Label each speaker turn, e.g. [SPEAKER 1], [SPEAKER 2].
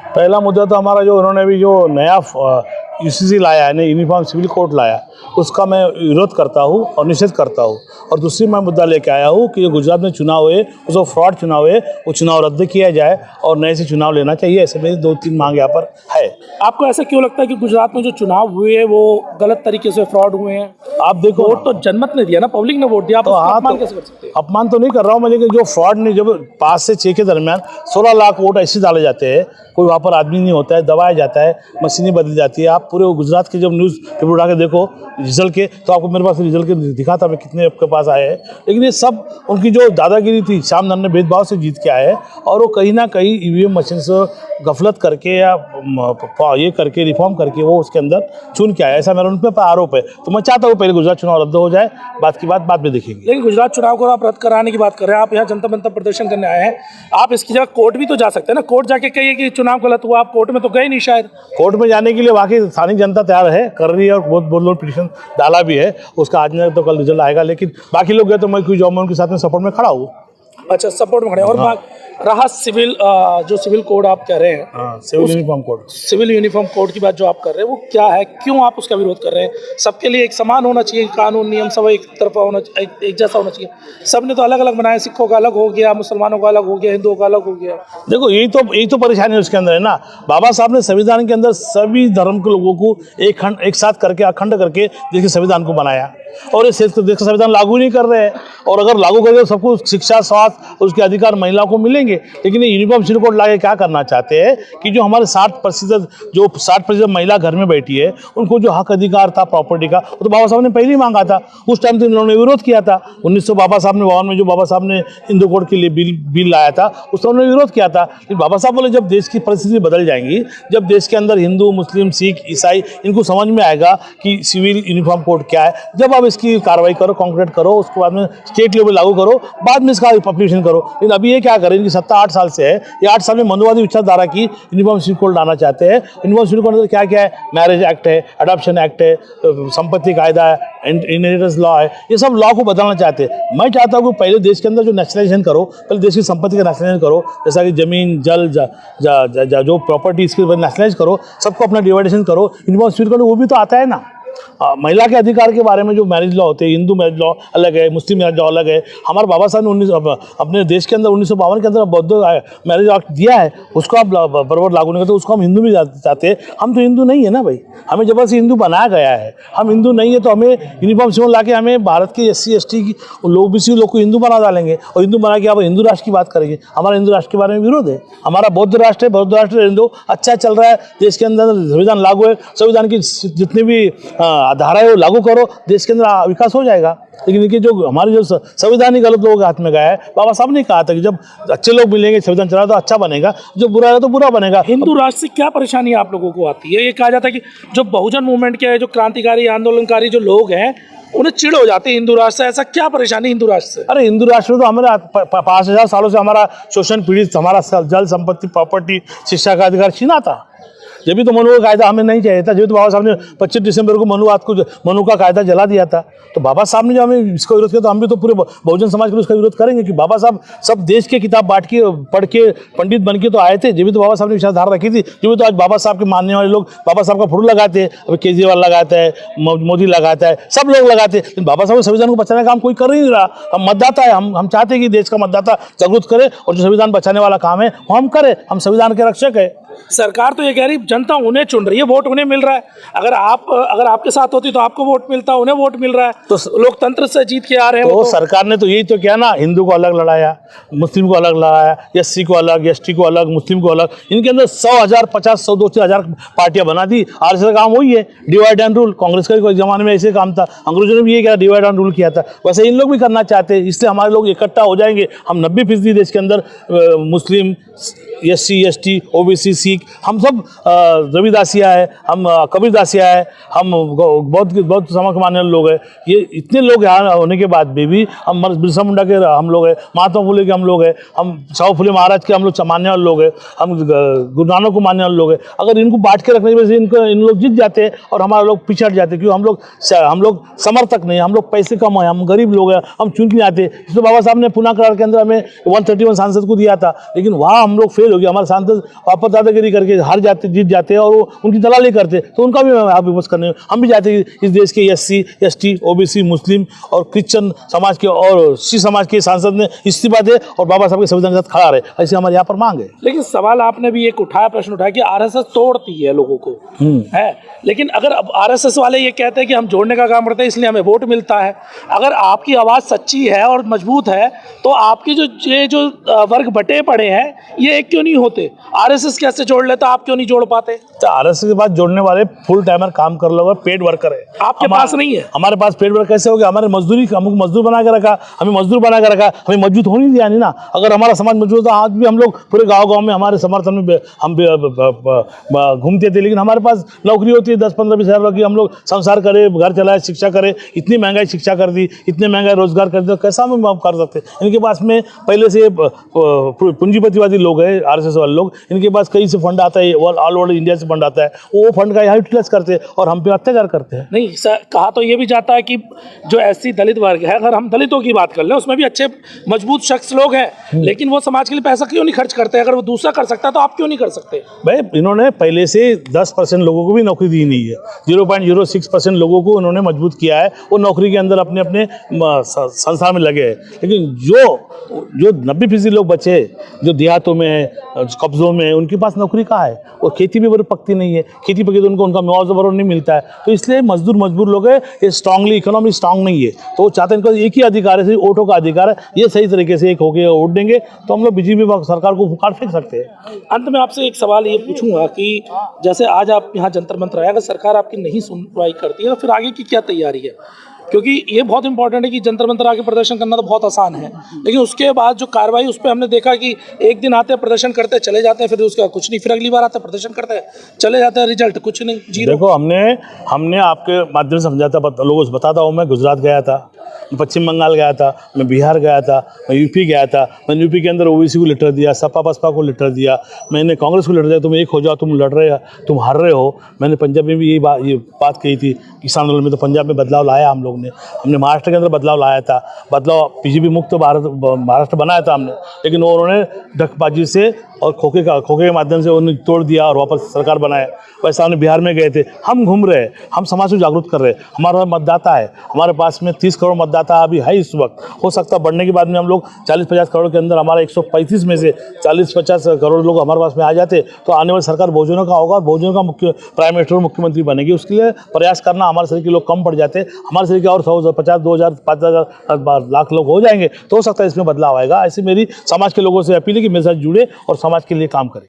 [SPEAKER 1] पहला मुद्दा तो हमारा जो उन्होंने भी जो नया यूसीसी लाया है, यूनिफॉर्म सिविल कोड लाया, उसका मैं विरोध करता हूँ और निषेध करता हूँ। और दूसरी मैं मुद्दा लेके आया हूँ कि जो गुजरात में चुनाव हुए, उसको फ्रॉड चुनाव हुए, वो चुनाव रद्द किया जाए और नए से चुनाव लेना चाहिए। ऐसे मेरी 2-3 मांग यहाँ पर है।
[SPEAKER 2] आपको ऐसा क्यों लगता है कि गुजरात में जो चुनाव हुए वो गलत तरीके से फ्रॉड हुए हैं?
[SPEAKER 1] आप देखो,
[SPEAKER 2] वोट तो जनमत ने दिया ना, पब्लिक ने वोट दिया, आप
[SPEAKER 1] तो
[SPEAKER 2] उसका
[SPEAKER 1] हाँ,
[SPEAKER 2] अपमान
[SPEAKER 1] तो
[SPEAKER 2] कैसे कर सकते हैं?
[SPEAKER 1] अपमान तो नहीं कर रहा हूँ मैं, लेकिन जो फ्रॉड ने जब 5 से 6 के दरमियान 16 लाख वोट ऐसे डाले जाते हैं, कोई वहाँ पर आदमी नहीं होता है, दबाया जाता है, मशीनें बदली जाती है। आप पूरे गुजरात के जब न्यूज़ पेपर उठा के देखो रिजल्ट के, तो आपको मेरे पास रिजल्ट के दिखा था मैं कितने आपके पास आए हैं। लेकिन ये सब उनकी जो दादागिरी थी, श्याम धन ने भेदभाव से जीत के आए हैं और वो कहीं ना कहीं ईवीएम मशीन से गफलत करके या ये करके रिफॉर्म करके वो उसके अंदर चुन के आया, ऐसा मेरा उन पर आरोप है। तो मैं चाहता हूँ पहले गुजरात चुनाव रद्द हो जाए, बात की बात बाद में देखेंगे।
[SPEAKER 2] लेकिन गुजरात चुनाव को आप रद्द कराने की बात कर रहे हैं, आप यहाँ जनता बनता प्रदर्शन करने आए हैं, आप इसकी जगह कोर्ट भी तो जा सकते हैं ना, कोर्ट जाके कहिए कि चुनाव गलत हुआ। आप कोर्ट में तो गए नहीं शायद।
[SPEAKER 1] कोर्ट में जाने के लिए वाकई स्थानीय जनता तैयार है, कर रही है और बहुत लोग पिटीशन डाला भी है, उसका आज नहीं तो कल रिजल्ट आएगा। लेकिन बाकी लोग गए तो मैं क्यों जाऊँ, मैं उनके साथ में सपोर्ट में खड़ा हूँ।
[SPEAKER 2] अच्छा, सपोर्ट में खड़े हैं। और रहा सिविल जो सिविल कोड आप कह रहे हैं,
[SPEAKER 1] civil uniform code,
[SPEAKER 2] civil uniform code की बात जो आप कर रहे हैं वो क्या है, क्यों आप उसका विरोध कर रहे हैं? सबके लिए एक समान होना चाहिए, कानून नियम सब एक तरफा होना, एक जैसा होना चाहिए। सब ने तो अलग अलग बनाया, सिखों का अलग हो गया, मुसलमानों का अलग हो गया, हिंदुओं का अलग हो गया।
[SPEAKER 1] देखो यही तो परेशानी है उसके अंदर है ना। बाबा साहब ने संविधान के अंदर सभी धर्म के लोगों को एक साथ करके अखंड करके देश के संविधान को बनाया, और ये देश का संविधान लागू नहीं कर रहे हैं। और अगर लागू करेंगे तो सबको शिक्षा, स्वास्थ्य, उसके अधिकार महिलाओं को मिलेंगे। लेकिन ये यूनिफॉर्म सिविल कोड लाके क्या करना चाहते हैं कि जो हमारे 60% महिला घर में बैठी है, उनको जो हक अधिकार था प्रॉपर्टी का, वो तो बाबा साहब ने पहले ही मांगा था। उस टाइम तो इन लोगों ने विरोध किया था। 1952 में जो बाबा साहब ने हिंदू कोड के लिए बिल लाया था, उस समय उन्होंने विरोध किया था। लेकिन बाबा साहब बोले जब देश की परिस्थिति बदल जाएंगी, जब देश के अंदर हिंदू, मुस्लिम, सिख, ईसाई, इनको समझ में आएगा कि सिविल यूनिफॉर्म कोड क्या है, जब आप इसकी कार्रवाई करो, कॉन्क्रीट करो, उसके बाद में स्टेट लेवल लागू करो, बाद में इसका पब्लिकेशन करो। लेकिन अभी ये क्या करें, इनकी सत्ता 8 साल से है, ये 8 साल में मनुवादी विचारधारा की यूनिफॉर्म सिविल कोड लाना चाहते हैं। यूनिफॉर्म सिविल कोड क्या क्या है, मैरिज एक्ट है, अडॉप्शन एक्ट है, संपत्ति कायदा है, इनहेरिटेंस लॉ है, ये सब लॉ को बदलना चाहते हैं। मैं चाहता हूँ कि पहले देश के अंदर जो नेशनलाइजेशन करो, पहले देश की संपत्ति का नेशनलाइजेशन करो, जैसा कि जमीन, जल, जो प्रॉपर्टी, इसके नेशनलाइज करो, सबको अपना डिवाइडेशन करो। यूनिफॉर्म सिविल कोड वो भी तो आता है ना। महिला के अधिकार के बारे में जो मैरिज लॉ होते हैं, हिंदू मैरिज लॉ अलग है, मुस्लिम मैरिज लॉ अलग है। हमारे बाबा साहब ने अपने देश के अंदर 1952 के अंदर बौद्ध मैरिज एक्ट दिया है, उसको आप बराबर लागू नहीं करते, उसको हम हिंदू भी चाहते हैं। हम तो हिंदू नहीं है ना भाई, हमें जबरदस्ती हिंदू बनाया गया है। हम हिंदू नहीं है तो हमें यूनिफॉर्म सिविल ला के हमें भारत के SC ST की लोग BC लोग को हिंदू बना डालेंगे, और हिंदू बना के आप हिंदू राष्ट्र की बात करेंगे। हमारा हिंदू राष्ट्र के बारे में विरोध है। हमारा बौद्ध राष्ट्र है, बौद्ध राष्ट्र हिंदू अच्छा चल रहा है, देश के अंदर संविधान लागू है, संविधान की जितनी भी धारा है वो लागू करो, देश के अंदर विकास हो जाएगा। लेकिन देखिए जो हमारे जो संविधान ही गलत लोगों के हाथ में गया है। बाबा साहब ने कहा था कि जब अच्छे लोग मिलेंगे, संविधान चला तो अच्छा बनेगा, जो बुरा है तो बुरा बनेगा।
[SPEAKER 2] हिंदू राष्ट्र से क्या परेशानी आप लोगों को आती है? ये कहा जाता है कि जो बहुजन मूवमेंट के जो क्रांतिकारी आंदोलनकारी जो लोग हैं, उन्हें चिढ़ हो जाती है हिंदू राष्ट्र से। ऐसा क्या परेशानी हिंदू राष्ट्र से?
[SPEAKER 1] अरे हिंदू राष्ट्र तो हमारे 5000 सालों से हमारा शोषण पीड़ित, हमारा जल, संपत्ति, प्रॉपर्टी, शिक्षा का अधिकार छीना था। जब भी तो मनु का कायदा हमें नहीं चाहिए था, जब तो बाबा साहब ने 25 दिसंबर को मनु का कायदा जला दिया था। तो बाबा साहब ने जो हमें इसका विरोध किया, तो हम भी तो पूरे बहुजन समाज के लिए उसका विरोध करेंगे कि बाबा साहब सब देश के किताब बांट के पढ़ के पंडित बन के तो आए थे। जब भी तो बाबा साहब ने विचारधारा रखी थी, जब भी तो आज बाबा साहब के मानने वाले लोग बाबा साहब का फोटो लगाते हैं। अभी केजरीवाल लगाता है, मोदी लगाता है, सब लोग लगाते हैं, लेकिन बाबा साहब संविधान को बचाने का काम कोई कर ही नहीं रहा। हम मतदाता है, हम चाहते हैं कि देश का मतदाता जागरूक करे और जो संविधान बचाने वाला काम है वो हम करें। हम संविधान के रक्षक है।
[SPEAKER 2] सरकार तो ये कह रही जनता उन्हें चुन रही है, वोट उन्हें मिल रहा है। अगर आपके साथ होती तो आपको वोट मिलता, उन्हें वोट मिल रहा है, तो लोकतंत्र से जीत के आ रहे हैं।
[SPEAKER 1] तो सरकार ने तो यही तो किया ना, हिंदू को अलग लड़ाया, मुस्लिम को अलग लड़ाया, SC को अलग, ST को अलग, मुस्लिम को अलग। इनके अंदर 100,000, 50, 100, 200,000 पार्टियां बना दी। RSS का काम वही है, डिवाइड एंड रूल। कांग्रेस का भी जमाने में ऐसे काम था, अंग्रेजों ने भी ये किया, डिवाइड एंड रूल किया था। वैसे इन लोग भी करना चाहते हैं, इसलिए हमारे लोग इकट्ठा हो जाएंगे। हम 90% देश के अंदर मुस्लिम, SC ST OBC सिख, हम सब रविदासिया है, हम कबीरदासिया है, हम बौद्ध समाज के मानने वाले लोग हैं। ये इतने लोग यहाँ होने के बाद भी हम बिरसा मुंडा के हम लोग हैं, महात्मा फुले के हम लोग हैं, हम साहू फुले महाराज के हम लोग मानने वाले लोग हैं, हम गुरु नानक को मानने वाले लोग हैं। अगर इनको बांट के रखने की वजह से इन लोग जीत जाते हैं और हमारे लोग पीछे हट जाते हैं, क्योंकि हम लोग समर्थक नहीं, हम लोग पैसे कम है, हम गरीब लोग हैं, हम चुन के आते हैं। इसलिए बाबा साहब ने पुना करार के अंदर हमें 131 सांसद को दिया था, लेकिन वहाँ हम लोग फेल हो गए, हमारे सांसद वापस दादागिरी करके हार जाते, जीत जाते हैं और वो उनकी दलाली करते, तो उनका भी आप विमर्श करने, हम भी चाहते हैं कि इस देश के SC, ST, OBC, मुस्लिम और क्रिश्चियन समाज के और सिख समाज के सांसद ने इस्तीफा दे और बाबा साहब के संविधान के साथ खड़ा रहे, ऐसे हमारे यहाँ पर मांग है।
[SPEAKER 2] लेकिन सवाल आपने भी एक उठाया, प्रश्न उठाया कि RSS तोड़ती है लोगों को, है, लेकिन अगर अब RSS वाले ये कहते हैं कि हम जोड़ने का काम करते हैं इसलिए हमें वोट मिलता है, अगर आपकी आवाज़ सच्ची है और मजबूत है तो आपके जो वर्ग बटे पड़े हैं ये एक क्यों नहीं होते? RSS कैसे जोड़ लेता, आप क्यों नहीं जोड़ पाते?
[SPEAKER 1] तो RSS के बाद जोड़ने वाले फुल टाइमर काम कर लोग, पेड वर्कर है,
[SPEAKER 2] आपके पास नहीं है।
[SPEAKER 1] हमारे पास पेड वर्कर कैसे हो गया? हमारे मजदूरी, हमको मजदूर बना के रखा, हमें मजदूर बना के रखा, हमें मजबूत होने दिया नहीं ना। अगर हमारा समाज मजबूत था, आज भी हम लोग पूरे गाँव में हमारे समर्थन में हम घूमते थे, लेकिन हमारे पास नौकरी होती है 10-15-20 हज़ार की, हम लोग संसार करे, घर चलाए, शिक्षा करे, इतनी महंगाई शिक्षा कर दी, इतने महंगाई रोजगार कर दिया, कैसा हम कर सकते? इनके पास में पहले से पूंजीपतिवादी लोग हैं, RSS वाले लोग, इनके पास कहीं से फंड आता है, ऑल ओवर इंडिया से फंड आता है, वो फंड का यहाँ यूटिलाइज करते हैं और हम पे अत्याचार करते हैं।
[SPEAKER 2] नहीं सर, कहा तो ये भी जाता है कि जो SC दलित वर्ग है, अगर हम दलितों की बात कर लें उसमें भी अच्छे मजबूत शख्स लोग हैं, लेकिन वो समाज के लिए पैसा क्यों नहीं खर्च करते? अगर वो दूसरा कर सकता है तो आप क्यों नहीं कर सकते? भाई
[SPEAKER 1] इन्होंने पहले से 10% लोगों को भी नौकरी दी नहीं है, 0.06% लोगों को उन्होंने मजबूत किया है, वो नौकरी के अंदर अपने अपने संसार में लगे हैं। लेकिन जो 90% लोग बचे, जो देहातों में, कब्जों में, उनके पास नौकरी कहाँ है? और खेती भी बड़ी पकती नहीं है, खेती पकी तो उनका मुआवजा बराबर नहीं मिलता है, तो इसलिए मजदूर लोग है, ये स्ट्रांगली इकोनॉमी स्ट्रांग नहीं है, तो वो चाहते हैं इनको एक ही अधिकार है, सिर्फ वोटों का अधिकार है, ये सही तरीके से एक होके वोट देंगे तो हम लोग BJP सरकार को फुकार फेंक सकते हैं।
[SPEAKER 2] अंत में आपसे एक सवाल ये पूछूंगा कि जैसे आज आप यहाँ जंतर मंतर आए, अगर सरकार आपकी नहीं सुनवाई करती है तो फिर आगे की क्या तैयारी है? क्योंकि ये बहुत इंपॉर्टेंट है कि जंतर मंतर आके प्रदर्शन करना तो बहुत आसान है, लेकिन उसके बाद जो कार्रवाई, उस पर हमने देखा कि एक दिन आते हैं, प्रदर्शन करते चले जाते हैं, फिर उसका कुछ नहीं, फिर अगली बार आते हैं, प्रदर्शन करते हैं चले जाते हैं, रिजल्ट कुछ नहीं, जीरो।
[SPEAKER 1] देखो, हमने आपके माध्यम से समझाता, लोगों से बताता हूँ, मैं गुजरात गया था, मैं पश्चिम बंगाल गया था, मैं बिहार गया था, मैं UP गया था, मैंने UP के अंदर OBC को लेटर दिया, सपा बसपा को लेटर दिया, मैंने कांग्रेस को लेटर दिया, तुम एक हो जाओ, तुम लड़ रहे हो, तुम हार रहे हो। मैंने पंजाब में भी ये बात कही थी, किसान आंदोलन में, तो पंजाब में बदलाव लाया हम लोग ने, हमने महाराष्ट्र के अंदर बदलाव लाया था, बदलाव BJP मुक्त महाराष्ट्र बनाया था हमने, लेकिन उन्होंने ढकबाजी से और खोखे के माध्यम से उन्हें तोड़ दिया और वापस सरकार बनाया। वैसा हमने बिहार में गए थे, हम घूम रहे हैं, हम समाज को जागरूक कर रहे हैं, हमारा मतदाता है, हमारे पास में 30 करोड़ मतदाता अभी है इस वक्त, हो सकता है बढ़ने के बाद में हम लोग 40-50 करोड़ के अंदर, हमारा 135 में से 40-50 करोड़ लोग हमारे पास में आ जाते, तो आने वाली सरकार बहुजनों का होगा, बहुजनों का प्राइम मिनिस्टर और मुख्यमंत्री बनेगी। उसके लिए प्रयास करना, हमारे शरीर के लोग कम पड़ जाते, हमारे शरीर के और 150, 2,000, 5,000 लाख लोग हो जाएंगे, तो हो सकता है इसमें बदलाव आएगा। ऐसी मेरी समाज के लोगों से अपील है कि मेरे साथ जुड़े और समाज के लिए काम करें।